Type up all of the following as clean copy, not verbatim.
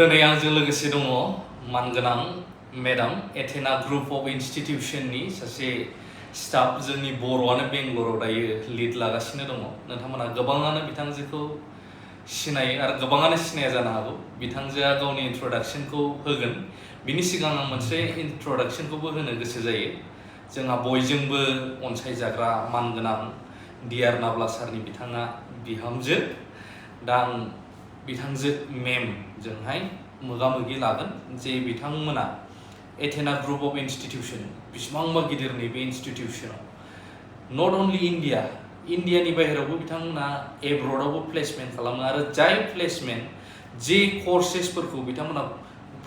दिनै आंजों लोगोसे दङ मानगोनां मेडाम एथेना ग्रुप अफ इनस्टिटिउशननि सासे स्टाफ जोंनि बर'आनो बेंगलराव दायो लिड लागासिनो दङ। नोंथांमोना गोबाङानो बिथांजोखौ सिनायो आरो गोबाङानो सिनाया जानो हागौ। बिथांजोआ गावनि इन्ट्रडाक्शनखौ होगोन। बिनि सिगां आं मोनसे इन्ट्रडाक्शनखौबो होनो गोसो जायो। जोंहा बयजोंबो अनसायजाग्रा मानगोनां डियार नाब्ला सारनि बिथाङा बिहामजो। दा आं बिथांजो मेम जोंहाय मोगा मोगि लागोन जे बिथांमोना एथेना ग्रुप अफ इनस्टिटिउशन बेसेबांबा गिदिर नैबे इनस्टिटिउशनाव नट अनलि इन्डियानि बाहेरावबो बिथांमोना एब्रडावबो प्लेसमेन्ट खालामो आरो जाय प्लेसमेन्ट जे कर्सेसफोरखौ बिथांमोना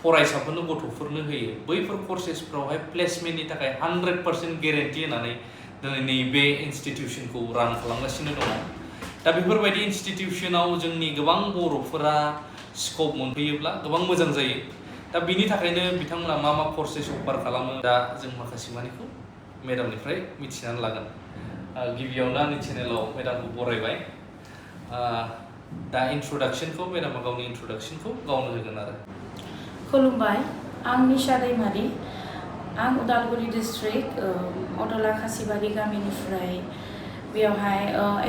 फरायसाफोरनो गथ'फोरनो होयो बैफोर कर्सेसफ्रावहाय प्लेसमेन्टनि थाखाय 100% गेरेन्टि होनानै दिनै नैबे इनस्टिटिउशनखौ रान खालामगासिनो दङ। दा बेफोरबायदि इनस्टिटिउशनाव जोंनि गोबां बर'फोरा स्कप मोनफैयोब्ला गोबां मोजां जायो। दा बिनि थाखायनो बिथांमोना मा मा कर्सेस अफार खालामो दा जों माखासे मानिखौ मेडामनिफ्राय मिथिनानै लागोन। गिबियावनो आंनि चेनेलाव मेडामखौ बरायबाय। दा इन्ट्रडाक्शनखौ मेडामा गावनि इन्ट्रडाक्शनखौ गावनो होगोन आरो। खुलुमबाय, आं निशा दैमारि। आं उदालगुरि डिस्ट्रिक्ट अदला खासिबारि गामिनिफ्राय बेयावहाय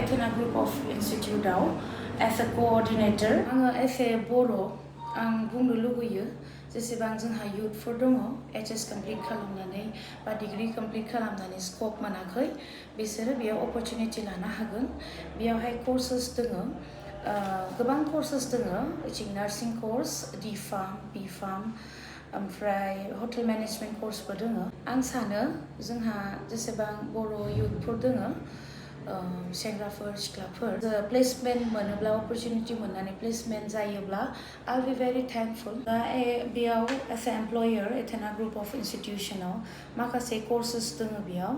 एथेना ग्रुप अफ इनस्टिटिउटआव एज ए कोअर्डिनेटर। आङो एज ए बर' आं बुंनो लुबैयो जेसेबां जोंहा युथफोर दङ HS कमप्लिट खालामनानै बा डिग्री कमप्लिट खालामनानै स्कप मोनाखै बिसोरो बेयाव अपरचुनिटि लानो हागोन। बेयावहाय कर्सेस दङ, गोबां कर्सेस दङ, नार्सिं कर्स, Biham, ओमफ्राय हटेल मेनेजमेन्ट कर्सबो दङ। आं सानो जोंहा जेसेबां बर' युथफोर दङ, सेंग्राफोर सिख्लाफोर प्लेसमेन्ट मोनोब्ला अपरचुनिटि मोननानै प्लेसमेन्ट जायोब्ला आइ बि भेरि थेंकफुल। दा बेयाव as a employer Athena group of इनस्टिटिउशनाव माखासे कर्सेस दङ बेयाव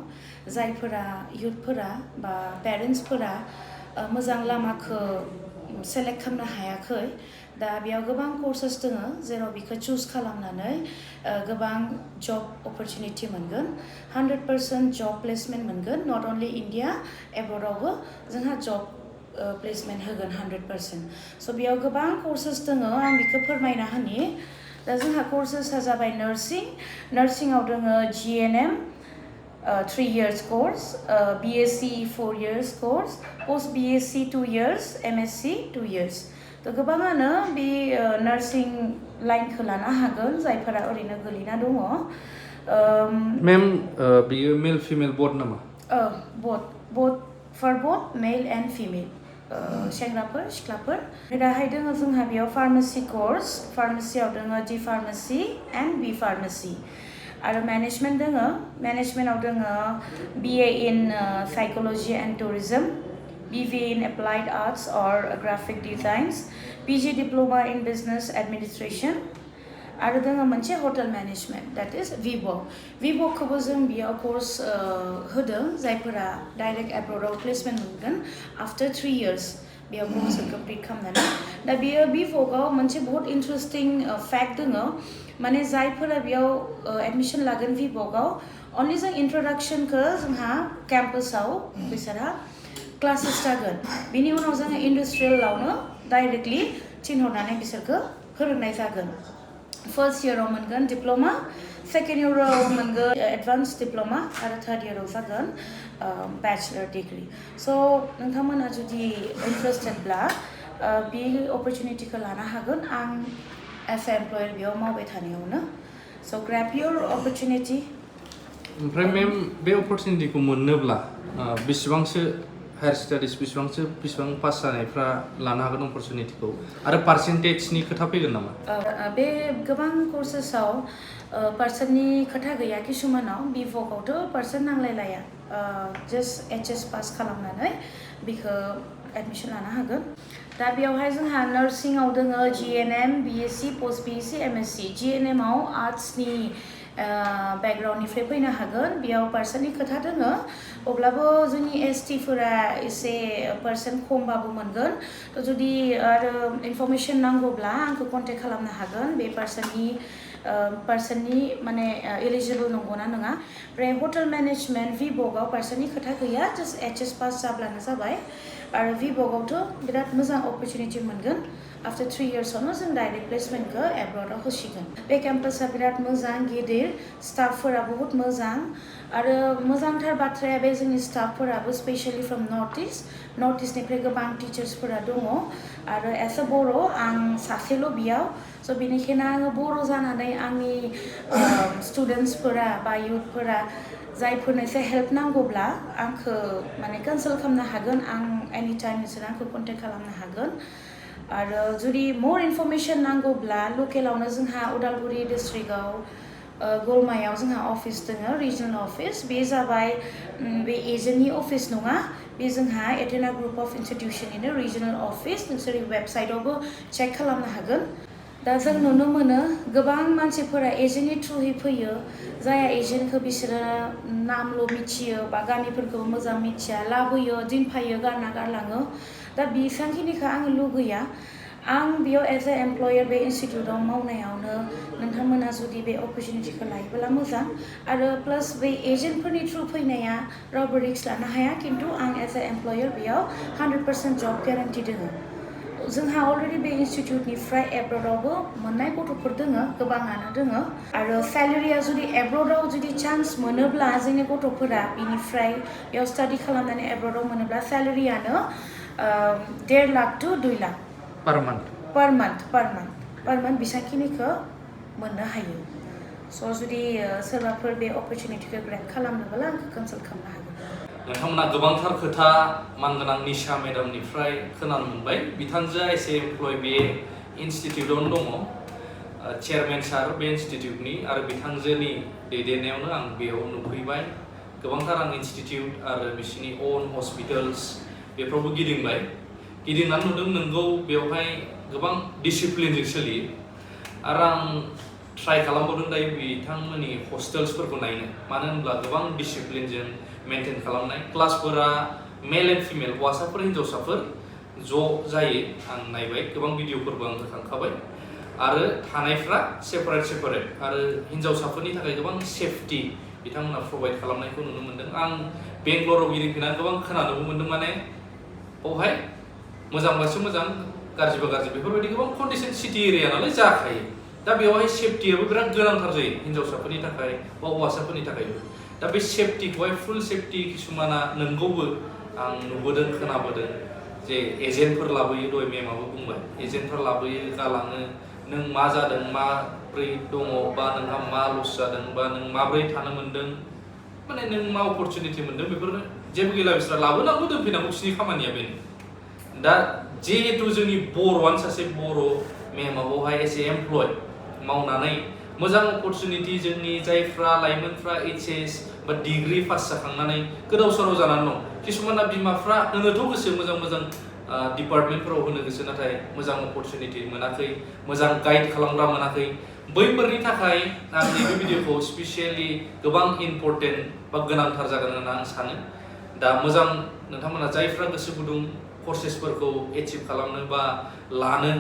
जायफोरा युथफोरा बा पेरेन्टसफोरा मोजां लामाखौ सेलेक्ट खालामनो हायाखै। दा बेयाव गोबां कर्सेस दङ जेराव बेखौ चुज खालामनानै गोबां जब अपरचुनिटि मोनगोन। 100% जब प्लेसमेन्ट मोनगोन। नट अनलि इन्डिया, एब्रडावबो जोंहा जब प्लेसमेन्ट होगोन 100%। स' बेयाव गोबां कर्सेस दङ, आं बेखौ फोरमायना होनि। दा जोंहा कर्सेसआ जाबाय नार्सिङाव दङ GNM 3 years course, BSc 4 years course, post BSc 2 years, MSc 2 years। थ' गोबाङानो बे नार्सिं लाइनखौ लानो हागोन जायफोरा ओरैनो गोलैना दङ। मेम बियो मेल फिमेल बथ नामा? बोथ मेल एन्ड फिमेल, सेंग्राफोर सिख्लाफोर। दाहाय दङ जोंहा बेयाव फार्मासि कर्स, फार्मासियाव दङ D pharmacy and B pharmacy. आरो मेनेजमेन्ट दङ, मेनेजमेन्टआव दङ BA in Psychology and Tourism, BBA in Applied Arts or Graphic Designs, PG Diploma in Business Administration। आरो दङ मोनसे हटेल मेनेजमेन्ट, दैट इज भिभ'खौबो जों बेयाव कर्स होदों जायफोरा डाइरेक्ट एब्रडाव प्लेसमेन्ट मोनगोन आफ्टार 3 years बेयाव कर्सखौ कमप्लिट खालामनानै। दा बेयो भिभ'आव मोनसे बहुत इन्टारेस्टिं फेक्ट दङ, माने जायफोरा बेयाव एडमिसन लागोन भिभ'आव अनलि जों इन्ट्रडाक्शनखौ जोंहा केम्पासाव बिसोरहा क्लासेस जागोन। बिनि उनाव जोङो इन्डास्ट्रियेलावनो डाइरेक्टलि थिनहरनानै बिसोरखौ फोरोंनाय जागोन। फर्स्ट इयाराव मोनगोन डिप्ल'मा, सेकेन्ड इयाराव मोनगोन एडभान्स डिप्ल'मा आरो थार्ड इयाराव जागोन बेचलर डिग्री। स' नोंथांमोना जुदि इन्टारेस्टेडब्ला बे अपरचुनिटिखौ लानो हागोन। आं एज ए एमप्लयार बेयाव मावबाय थानायावनो। स' ग्रेब इयर अपरचुनिटि। ओमफ्राय मेम बे अपरचुनिटिखौ मोननोब्ला बेसेबांसो हायार स्टाडिस बेसेबां पास जानायफ्रा लानो हागोन अपरचुनिटिखौ आरो पार्सेन्टेजनि खोथा फैगोन नामा? बे गोबां कर्सेसआव पार्सेन्टनि खोथा गैया। किसुमानाव भिभ'आवथ' पार्सेन्ट नांलायलाया, जास्ट HS पास खालामनानै बेखौ एडमिसन लानो हागोन। दा बेयावहाय जोंहा नार्सिङाव दङ GNM, BSc, post BSc, MSc। GNMआव आर्ट्सनि बेकग्राउन्डनिफ्राय फैनो हागोन, बेयाव पार्सेन्टनि खोथा दङ। अब्लाबो जोंनि STफोरा एसे पार्सेन्ट खमबाबो मोनगोन। थ' जुदि आरो इनफरमेसन नांगौब्ला आंखौ कन्टेक्ट खालामनो हागोन बे पार्सेन्टनि माने एलिजिबल नंगौना नङा। ओमफ्राय हटेल मेनेजमेन्ट भिभ'आव पार्सेन्टनि खोथा गैया, जास्ट HS पास जाब्लानो जाबाय। आरो भिभ'आवथ' बिराद मोजां अपरचुनिटि मोनगोन। आफ्टर 3 इयार्सआवनो जों डाइरेक्ट प्लेसमेन्टखौ एब्रडाव होसिगोन बे केम्पासआ बिराद मोजां गिदिर स्टाफफोरा बहुत मोजां आरो मोजांथार बाथ्राया बे जोंनि स्टाफफोराबो स्पेशली फ्रम नर्थ इस्टनिफ्राय गोबां टिचार्सफोरा दङ आरो एस अ बर' आं सासेल' बेयाव स' बेनिखायनो आङो बर' जानानै आंनि स्टुडेन्टसफोरा बा इयुथफोरा जायफोरनो एसे हेल्प नांगौब्ला आंखौ माने कनसाल्ट खालामनो हागोन आं एनि टाइम नोंसोर आंखौ कन्टेक्ट खालामनो हागोन आरो जुदि मर इनफरमेसन नांगौब्ला लकेलावनो जोंहा उदालगुरि डिस्ट्रिक्टआव गलमायाव जोंहा अफिस दङ रिजनेल अफिस बे जाबाय बे एजेन्टनि अफिस नङा बे जोंहा एथेना ग्रुप अफ इन्स्टिटिउसननिनो रिजनेल अफिस नोंसोर वेबसाइटआवबो चेक खालामनो हागोन दा जों नुनो मोनो गोबां मानसिफोरा एजेन्टनि थ्रुयै फैयो जाया एजेन्टखौ बिसोरो नामल' मिथियो बा गामिफोरखौबो मोजां मिथिया लाबोयो दिनफायो गारना गारलाङो दा बेसेबांखिनिखौ आङो लुगैया आं बेयाव एज ए एमप्लयार बे इन्स्टिटिउटआव मावनायावनो नोंथांमोना जुदि बे अपरचुनिटिखौ लायोब्ला मोजां आरो प्लास बे एजेन्टफोरनि थ्रु फैनाया रावबो रिक्स लानो हाया खिन्थु आं एज ए एमप्लयार बेयाव 100% जब ग्यारान्टि दङ जोंहा अलरेडि बे इन्स्टिटिउटनिफ्राय एब्रडावबो मोननाय गथ'फोर दोङो गोबाङानो दोङो आरो सेलेरिया जुदि एब्रडाव जुदि चान्स मोनोब्ला जोंनि गथ'फोरा बिनिफ्राय बेयाव स्टाडि खालामनानै एब्रडाव मोनोब्ला सेलेरियानो 1.5 lakh to 2 lakh per month बेसांखिनिखौ मोननो हायो स' जुदि सोरबाफोर बे अपरचुनिटिखौ ग्रेब खालामनोब्ला आंखौ कनसाल्ट खालामनो हागोन नोंथांमोना गोबांथार खोथा मानगोनां निशा मेडामनिफ्राय खोनानो मोनबाय बिथांजोआ एसे एमप्लय बे इन्स्टिटिउटआवनो दङ चेयारमेन सार बे इन्स्टिटिउटनि आरो बिथांजोनि दैदेननायावनो आं बेयाव नुफैबाय गोबांथार आं इन्स्टिटिउट आरो बिसिनि अन हस्पिटाल्स बेफ्रावबो गिदिंबाय गिदिंनानै नुदों नोंगौ बेवहाय गोबां डिसिप्लिनजों सोलियो आरो आं ट्राइ खालामबावदों दायो बिथांमोननि हस्टेल्सफोरखौ नायनो मानो होनब्ला गोबां डिसिप्लिनजों मेनटेन खालामनाय क्लासफोरा मेल एन्ड फिमेल हौवासाफोर हिन्जावसाफोर ज' जायो आं नायबाय गोबां भिडिअफोरबो आं होखांखाबाय आरो थानायफ्रा सेपारेट आरो हिन्जावसाफोरनि थाखाय गोबां सेफटि बिथांमोना प्रभाइड खालामनायखौ नुनो मोनदों आं बेंगलराव गिदिंफैनानै गोबां खोनानोबो मोनदों माने बावहाय मोजांब्लासो मोजां गाज्रिबा गाज्रि बेफोरबायदि गोबां कन्डिशन सिटि एरिया नालाय जाखायो दा बेवहाय सेफटियाबो बिराद गोनांथार जायो हिन्जावसाफोरनि थाखाय बा हौवासाफोरनि थाखायबो दा बे सेफटिखौहाय फुल सेफटि किसुमाना नंगौबो आं नुबोदों खोनाबोदों जे एजेन्टफोर लाबोयो दय मेमाबो बुंबाय एजेन्टफोर लाबोयो गालाङो नों मा जादों माब्रै दङ बा नोंहा मा लस जादों बा नों माब्रै थानो मोन्दों माने नों मा अपरचुनिटि मोन्दों बेफोर जेबो गैला बिस्रा लाबोनांगौ दोनफैनांगौ बिसिनि खामानिया बेनो दा जिहेतु जोंनि बर'आनो सासे बर' मेमाबावहाय एसे एमप्लय मावनानै मोजां अपरचुनिटि जोंनि जायफ्रा लाइमोनफ्रा HS बा डिग्री पास जाखांनानै गोदाव सोराव जानानै दं किसुमाना बिमाफ्रा होनोथ' गोसो मोजां डिपार्टमेन्टफोराव होनो गोसो नाथाय मोजां अपरचुनिटि मोनाखै मोजां गाइड खालामग्रा मोनाखै बैफोरनि थाखाय आं नैबे भिडिअखौ स्पेसियेलि गोबां इम्परटेन्ट बा गोनांथार जागोन होनना आं सानो दा मोजां नोंथांमोना जायफ्रा गोसो गुदुं कर्सेसफोरखौ एचिभ खालामनो बा लानो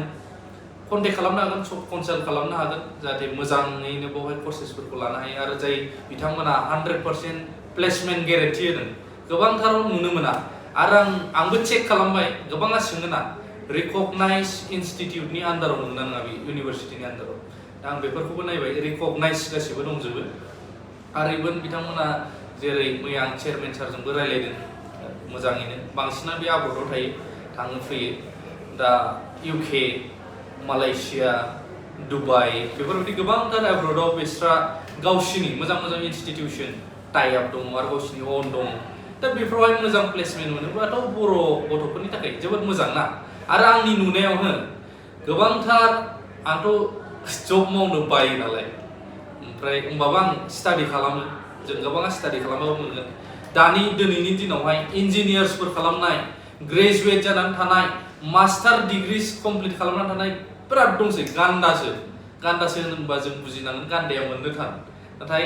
कन्टेक्ट खालामनो हागोन कनसाल्ट खालामनो हागोन जाहाथे मोजाङैनो बेवहाय कर्सेसफोरखौ लानो हायो आरो जाय बिथांमोना 100% प्लेसमेन्ट ग्यारेन्टि होदों गोबांथाराव नुनो मोना आरो आंबो चेक खालामबाय गोबाङा सोङो ना रिकगनाइज इन्स्टिटिउटनि आन्दाराव नोंना नङा बे इउनिभारसिटिनि आन्दाराव दा आं बेफोरखौबो नायबाय रिकगनाइज गासिबो दंजोबो आरो इभेन बिथांमोना जेरै मैया आं चेयारमेन सारजोंबो रायलायदों मोजाङैनो बांसिना बे आब्रडआव थायो थाङो फैयो दा UK मालयेशिया दुबाइ बेफोरबायदि गोबांथार आब्रडआव बिस्रा गावसिनि मोजां इन्स्टिटिउसन टाइ आप दङ आरो गावसिनि अन दङ दा बेफोरावहाय मोजां प्लेसमेन्ट मोनोब्लाथ' बर' गथ'फोरनि थाखाय जोबोद मोजां ना आरो आंनि नुनायावनो गोबांथार आंथ' जब मावनो बायो नालाय ओमफ्राय होमबाबो आं स्टाडि खालामो जों गोबाङा स्टाडि खालामबाबो मोनगोन दिनैनि दिनावहाय इन्जिनियार्सफोर खालामनाय ग्रेजुवेट जानानै थानाय मास्टार डिग्रिस कमप्लिट खालामनानै थानाय बिराद दंसै गान्दासो होनोबा जों बुजिनांगोन गान्दाया मोननो थान नाथाय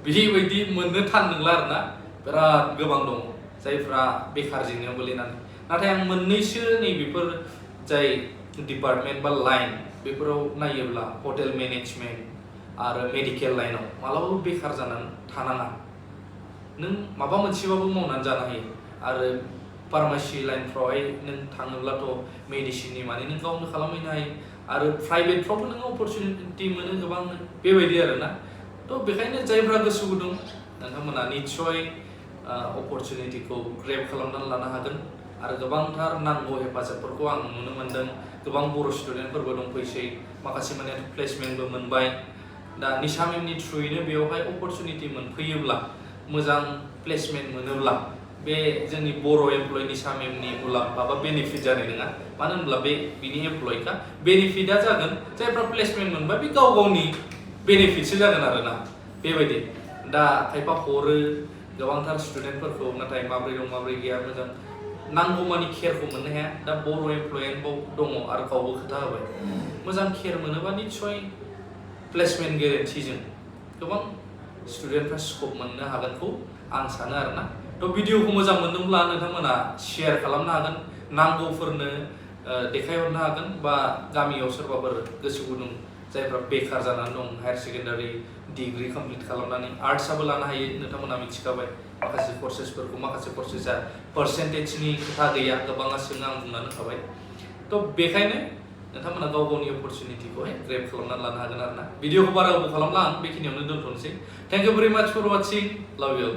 बेबायदि मोननो थान नंला आरोना बिराद गोबां दङ जायफ्रा बेखार जेंनायाव गोलैनानै नाथाय आं मोननैसो नैबेफोर जाय डिपार्टमेन्ट बा लाइन बेफोराव नायोब्ला हटेल मेनेजमेन्ट आरो मेडिकेल लाइनाव मालाबाबो बेखार जानानै थानाङा नों माबा मोनसेबाबो मावनानै जानो हायो आरो फार्मासि लाइनफ्रावहाय नों थाङोब्लाथ' मेडिसिननि माने नों गावनो खालामहैनो हायो आरो प्राइभेटफ्रावबो नोङो अपरचुनिटि मोनो गोबां बेबायदि आरोना थ' बेखायनो जायफ्रा गोसो गुदुं नोंथांमोना निस्सय अपरचुनिटिखौ ग्रेब खालामनानै लानो हागोन आरो गोबांथार नांगौ हेफाजाबफोरखौ आं नुनो मोन्दों गोबां बर' स्टुडेन्टफोरबो दंफैसै माखासे माने प्लेसमेन्टबो मोनबाय दा निशा मेमनि थ्रुयैनो बेवहाय अपरचुनिटि मोनफैयोब्ला मोजां प्लेसमेन्ट मोनोब्ला बे जोंनि बर' एमप्लय निशा मेमनि मुलाम्फा बा बेनिफिट जानाय नङा मानो होनब्ला बे बिनि एमप्लयखा बेनिफिटआ जागोन जायफ्रा प्लेसमेन्ट मोनबाय बे गाव गावनि बेनिफिटसो जागोन आरोना बेबायदि दा खायफा हरो गोबांथार स्टुडेन्टफोरखौ नाथाय माब्रै दं माब्रै गैया मोजां नांगौमानि केयारखौ मोननो हाया दा बर' एमप्लयानो दङ आरो गावबो खोथा होबाय मोजां केयार मोनोबा निस्सय प्लेसमेन्ट गेरेन्टिजों गोबां स्टुडेन्टफ्रा स्कप मोननो हागोनखौ आं सानो आरोना थ' भिडिअखौ मोजां मोनदोंब्ला नोंथांमोना शेयार खालामनो हागोन नांगौफोरनो देखायहरनो हागोन बा गामियाव सोरबाफोर गोसो गुदुं जायफ्रा बेखार जानानै दं हायार सेकेन्डारि डिग्री कमप्लिट खालामनानै आर्ट्सआबो लानो हायो नोंथांमोना मिथिखाबाय माखासे कर्सेसफोरखौ माखासे कर्सेसआ पार्सेन्टेजनि खोथा गैया गोबाङा सोङो आं बुंनानै होखाबाय थ' बेखायनो नोंथांमोना गाव गावनि अपरचुनिटिखौहाय ग्रेब खालामनानै लानो हागोन आरोना भिडिअखौ बारा गोबाव खालामला आं बेखिनियावनो दोनथ'नोसै थेंक इउ भेरि माच फर वाचिं लाभ इउ